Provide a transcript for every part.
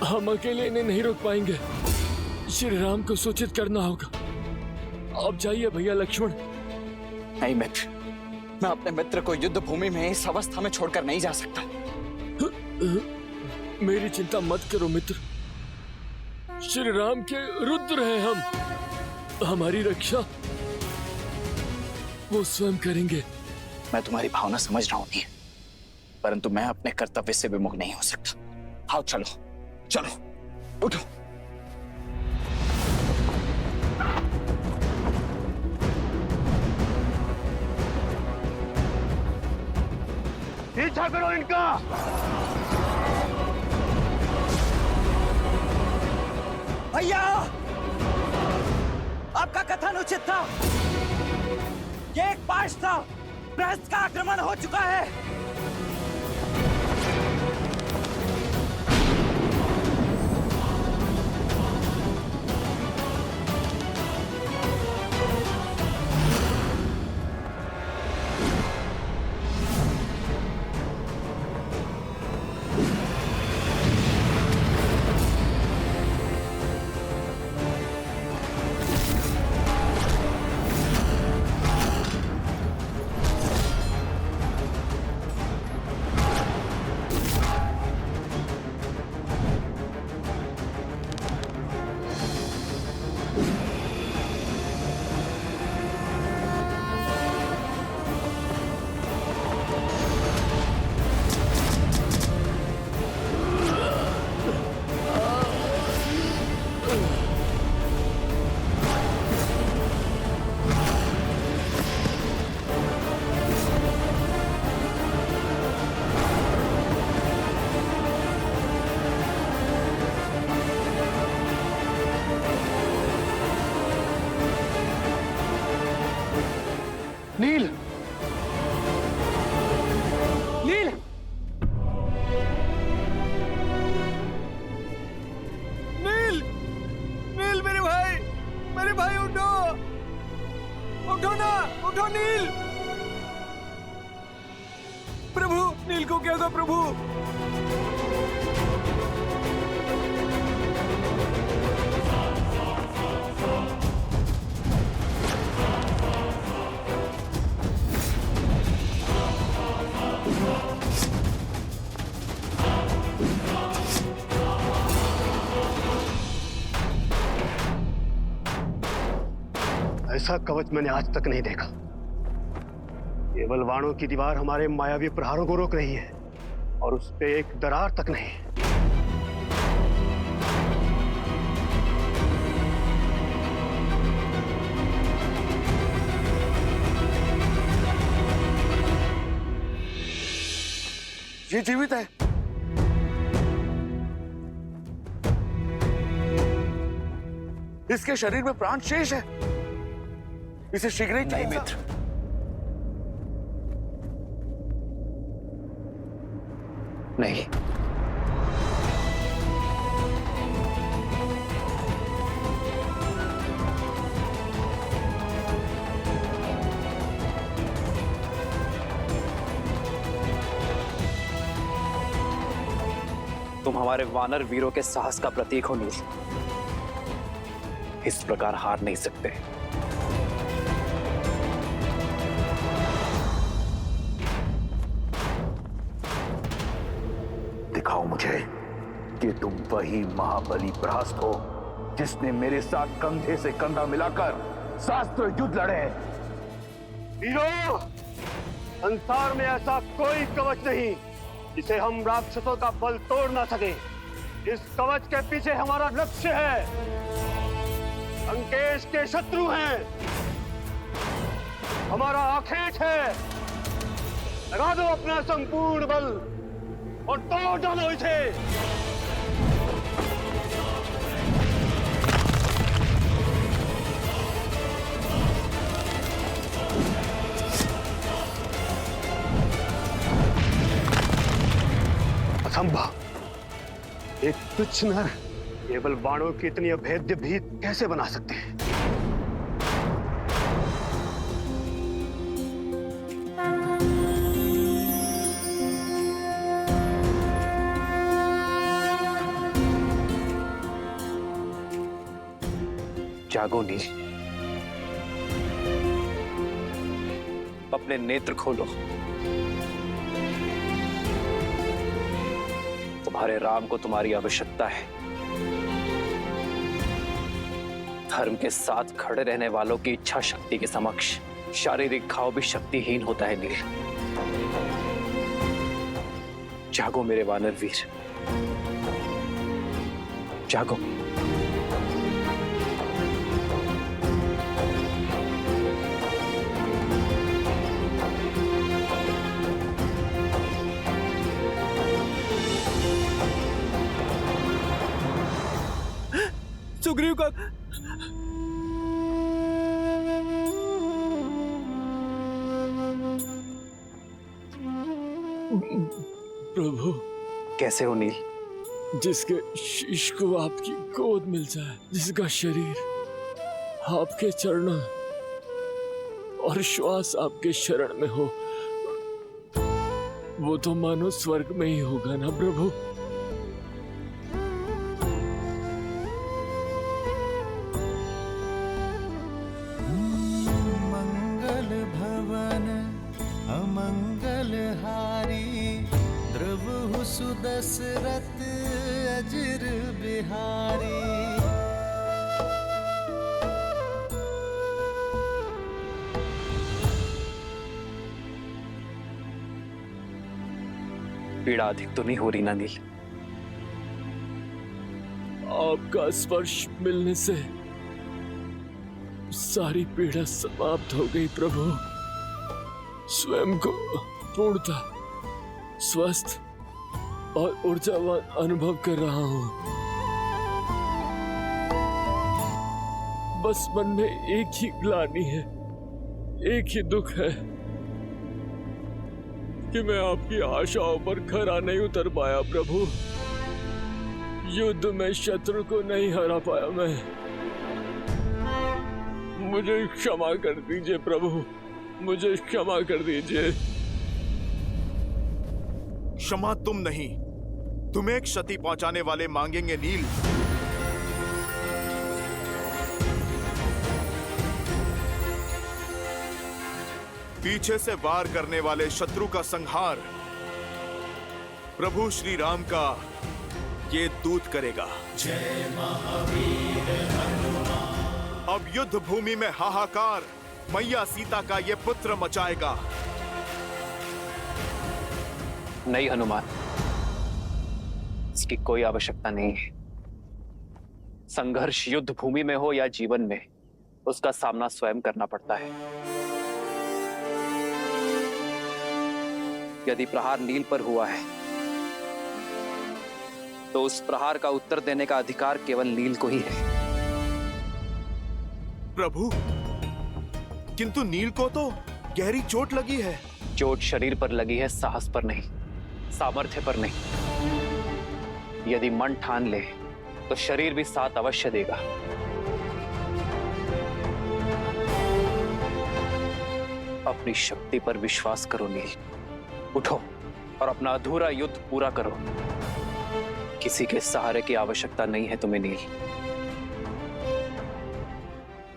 हम अकेले इन्हें नहीं रोक पाएंगे। श्री राम को सूचित करना होगा। आप जाइए भैया लक्ष्मण। नहीं मित्र, मैं अपने मित्र को युद्ध भूमि में इस अवस्था में छोड़कर नहीं जा सकता। मेरी चिंता मत करो मित्र, श्री राम के रुद्र हैं हम। हमारी रक्षा वो स्वयं करेंगे। मैं तुम्हारी भावना समझ रहा हूं नील, परंतु मैं अपने कर्तव्य से विमुख नहीं हो सकता। आओ चलो चलो, उठो। पीछा करो इनका। भैया, आपका कथन उचित था। ये एक पाश था। प्रहस्त का आक्रमण हो चुका है। नील, नील, नील, नील मेरे भाई उठो, उठो ना, उठो नील। प्रभु, नील को क्या हुआ प्रभु? ऐसा कवच मैंने आज तक नहीं देखा। केवल वाणों की दीवार हमारे मायावी प्रहारों को रोक रही है और उस पे एक दरार तक नहीं। ये जीवित है। इसके शरीर में प्राण शेष है। इसे शीघ्र ही नहीं मित्र, नहीं। तुम हमारे वानर वीरों के साहस का प्रतीक हो नील। इस प्रकार हार नहीं सकते। दिखाओ मुझे कि तुम वही महाबली प्रहस्त हो जिसने मेरे साथ कंधे से कंधा मिलाकर शास्त्र युद्ध लड़े। वीरों, संसार में ऐसा कोई कवच नहीं जिसे हम राक्षसों का बल तोड़ ना सके। इस कवच के पीछे हमारा लक्ष्य है। लंकेश के शत्रु हैं। हमारा आखेट है, लगा दो अपना संपूर्ण बल और तोड़ डालो इसे। असंभव, एक तुच्छ नर केवल बाणों की इतनी अभेद्य भीत कैसे बना सकते हैं? जागो नील, अपने नेत्र खोलो। तुम्हारे राम को तुम्हारी आवश्यकता है। धर्म के साथ खड़े रहने वालों की इच्छा शक्ति के समक्ष शारीरिक घाव भी शक्तिहीन होता है नील। जागो मेरे वानर वीर, जागो। सुग्रीव का प्रभु, कैसे हो नील? जिसके शीश को आपकी गोद मिल जाए, जिसका शरीर आपके चरणों और श्वास आपके शरण में हो, वो तो मानो स्वर्ग में ही होगा ना प्रभु। दशरथ अजर बिहारी। पीड़ा अधिक तो नहीं हो रही ना नील? आपका स्पर्श मिलने से सारी पीड़ा समाप्त हो गई प्रभु। स्वयं को पूर्णतः स्वस्थ और ऊर्जावान अनुभव कर रहा हूं। बस मन में एक ही ग्लानि है, एक ही दुख है कि मैं आपकी आशाओं पर खरा नहीं उतर पाया प्रभु। युद्ध में शत्रु को नहीं हरा पाया मैं। मुझे क्षमा कर दीजिए प्रभु, मुझे क्षमा कर दीजिए। क्षमा तुम नहीं, तुम्हें क्षति पहुंचाने वाले मांगेंगे नील। पीछे से वार करने वाले शत्रु का संहार प्रभु श्री राम का ये दूत करेगा। जय महावीर हनुमान। अब युद्ध भूमि में हाहाकार मैया सीता का ये पुत्र मचाएगा। नहीं हनुमान, इसकी कोई आवश्यकता नहीं है। संघर्ष युद्ध भूमि में हो या जीवन में, उसका सामना स्वयं करना पड़ता है। यदि प्रहार नील पर हुआ है तो उस प्रहार का उत्तर देने का अधिकार केवल नील को ही है। प्रभु, किंतु नील को तो गहरी चोट लगी है। चोट शरीर पर लगी है, साहस पर नहीं, सामर्थ्य पर नहीं। यदि मन ठान ले तो शरीर भी साथ अवश्य देगा। अपनी शक्ति पर विश्वास करो नील। उठो और अपना अधूरा युद्ध पूरा करो। किसी के सहारे की आवश्यकता नहीं है तुम्हें नील,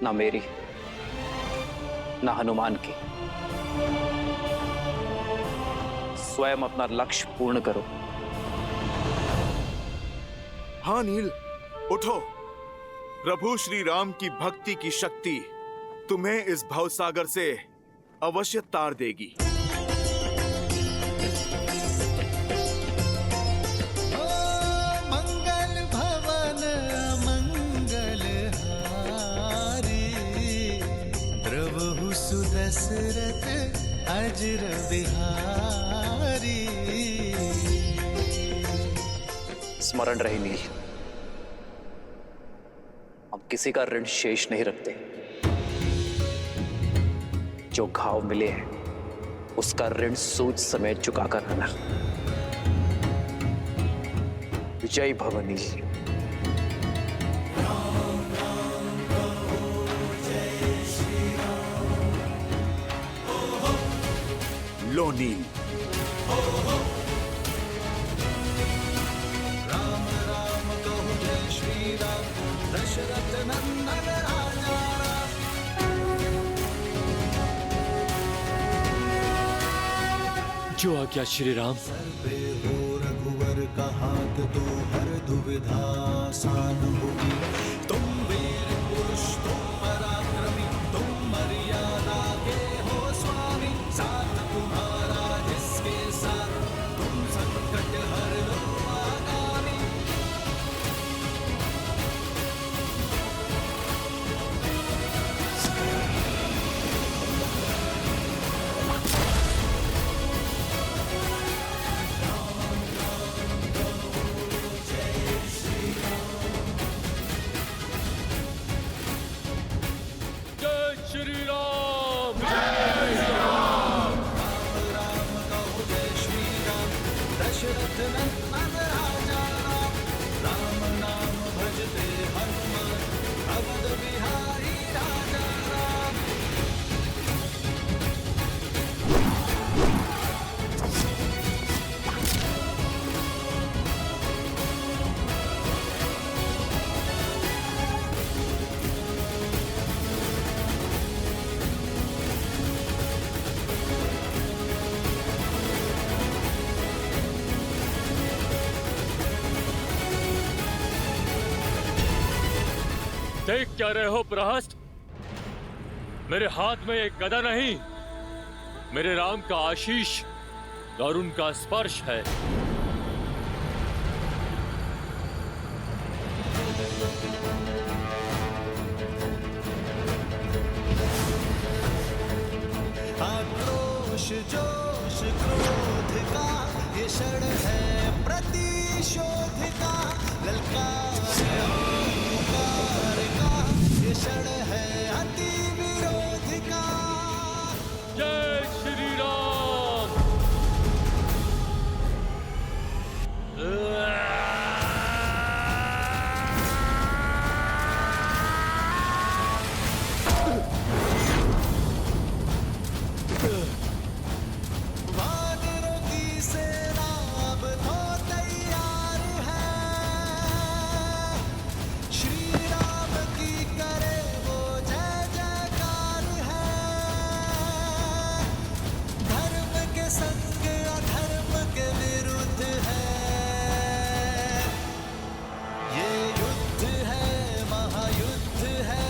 ना मेरी ना हनुमान की। स्वयं अपना लक्ष्य पूर्ण करो। हाँ नील, उठो। प्रभु श्री राम की भक्ति की शक्ति तुम्हें इस भवसागर से अवश्य तार देगी। मंगल भवन मंगल दशरथ अजर बिहारी। स्मरण रहे नील, हम किसी का ऋण शेष नहीं रखते। जो घाव मिले हैं उसका ऋण सूद समेत चुकाकर रहना। विजय भव नील। लो नील। राम राम कहो जय श्री राम, दशरथ नंदन राजा राम। जो आज्ञा श्री राम। सर्वे हो रघुवर का हाथ, तो हर दुविधा आसान होगी। तुम वीर पुरुष, तुम पराक्रमी, तुम मर्यादा के हो स्वामी। साथ तुम्हारा जिसके साथ, तुम संकट हर लो आगामी। जय श्री राम। राम कहो जय श्री राम, दशरथ नंदन राजा राम। राम नाम भजते हनुमान, अवध बिहारी राजा राम। देख क्या रहे हो प्रहस्त? मेरे हाथ में एक गदा नहीं, मेरे राम का आशीष और उनका स्पर्श है। आक्रोश जोश क्रोध का ये क्षण है प्रतिशोध का। ललकार ओंकार का ये क्षण है अति विरोध का। जय श्री राम। वानरों की सेना अब तो तैयार है। श्री राम की करे वो जय जयकार है। धर्म के संग अधर्म के विरुद्ध है। ये युद्ध है, महायुद्ध है।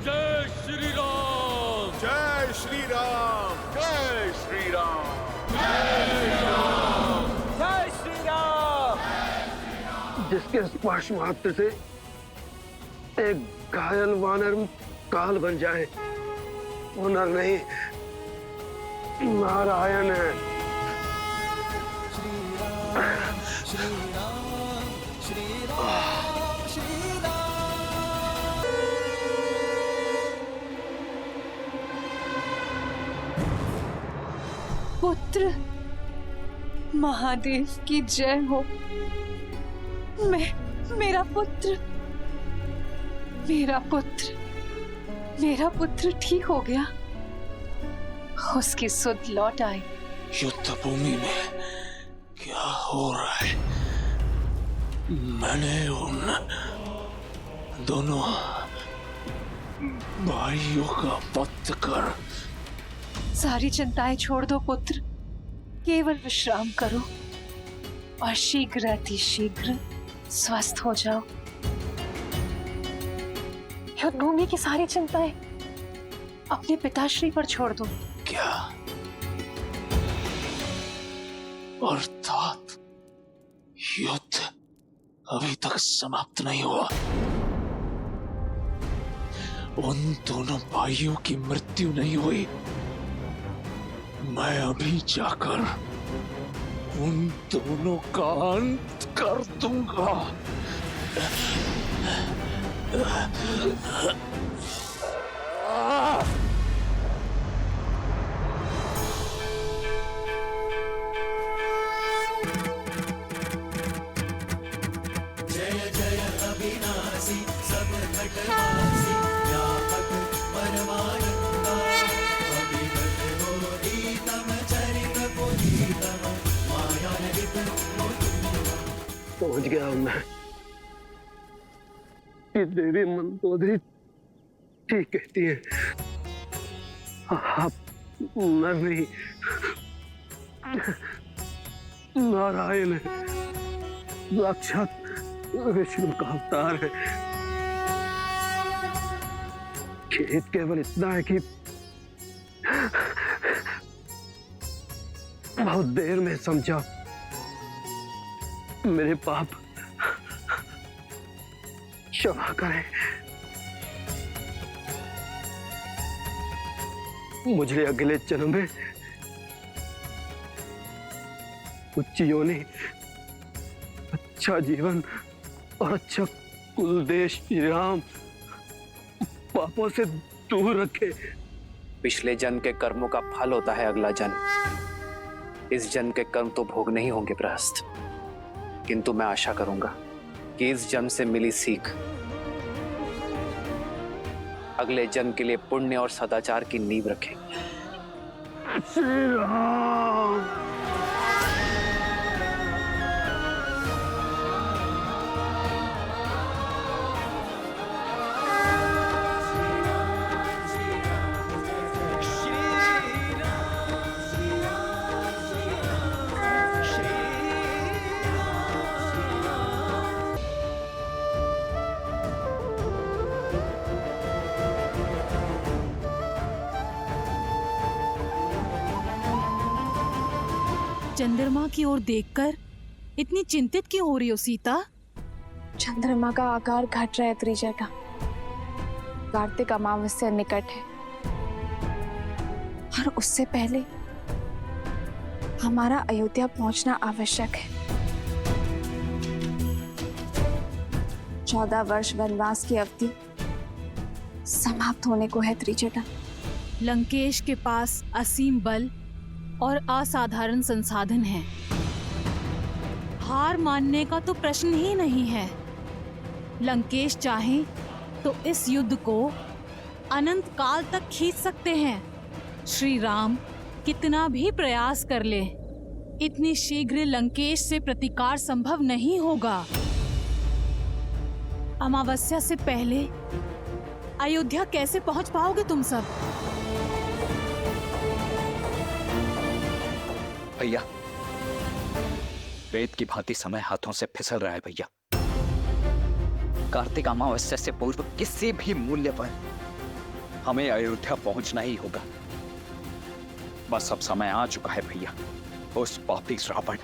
जय श्री राम। जय श्री राम। जय श्री राम। जय श्री राम। जिसके स्पर्श मात्र से एक घायल वानर काल बन जाए, वो नर नहीं नारायण है। श्री राम श्री राम श्री राम श्री राम। पुत्र, महादेव की जय हो। मेरा पुत्र, मेरा पुत्र। मेरा पुत्र ठीक हो गया, उसकी सुध लौट आई। युद्ध भूमि में क्या हो रहा है? मैंने उन दोनों भाइयों का वध कर। सारी चिंताएं छोड़ दो पुत्र, केवल विश्राम करो और शीघ्र अतिशीघ्र स्वस्थ हो जाओ। युद्ध भूमि की सारी चिंताएं अपने पिताश्री पर छोड़ दो। क्या अर्थात युद्ध अभी तक समाप्त नहीं हुआ? उन दोनों भाइयों की मृत्यु नहीं हुई? मैं अभी जाकर उन दोनों का अंत कर दूंगा। जय जय अविनाशी सब घटवासी व्यापक परमानंदा अविगत गोरीतम चरित पुनीतम मायारहित पहुंच गया हूं मैं। ये देवी मंदोदरी ठीक कहती है, आप नर नहीं नारायण है, साक्षात विष्णु का अवतार है। खेद केवल इतना है कि बहुत देर में समझा। मेरे पाप क्षमा करें। मुझे अगले जन्म में उच्च योनि, अच्छा जीवन और अच्छा कुल देश श्री राम पापों से दूर रखे। पिछले जन्म के कर्मों का फल होता है अगला जन्म। इस जन्म के कर्म तो भोग नहीं होंगे प्रहस्त, किंतु मैं आशा करूंगा कि इस जन्म से मिली सीख अगले जन्म के लिए पुण्य और सदाचार की नींव रखेगी। श्री राम। चंद्रमा की ओर देखकर इतनी चिंतित क्यों हो रही हो सीता? चंद्रमा का आकार घट रहा है त्रिजटा। कार्तिक अमावस्या निकट है और उससे पहले हमारा अयोध्या पहुंचना आवश्यक है। 14 वर्ष वनवास की अवधि समाप्त होने को है त्रिजटा। लंकेश के पास असीम बल और असाधारण संसाधन है। हार मानने का तो प्रश्न ही नहीं है। लंकेश चाहे तो इस युद्ध को अनंत काल तक खींच सकते हैं। श्री राम कितना भी प्रयास कर ले, इतनी शीघ्र लंकेश से प्रतिकार संभव नहीं होगा। अमावस्या से पहले अयोध्या कैसे पहुंच पाओगे तुम सब? भैया, वेद की भांति समय हाथों से फिसल रहा है भैया। कार्तिक अमावस्या से पूर्व किसी भी मूल्य पर हमें अयोध्या पहुंचना ही होगा। बस अब समय आ चुका है भैया उस पापी रावण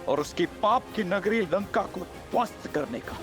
और उसकी पाप की नगरी लंका को ध्वस्त करने का।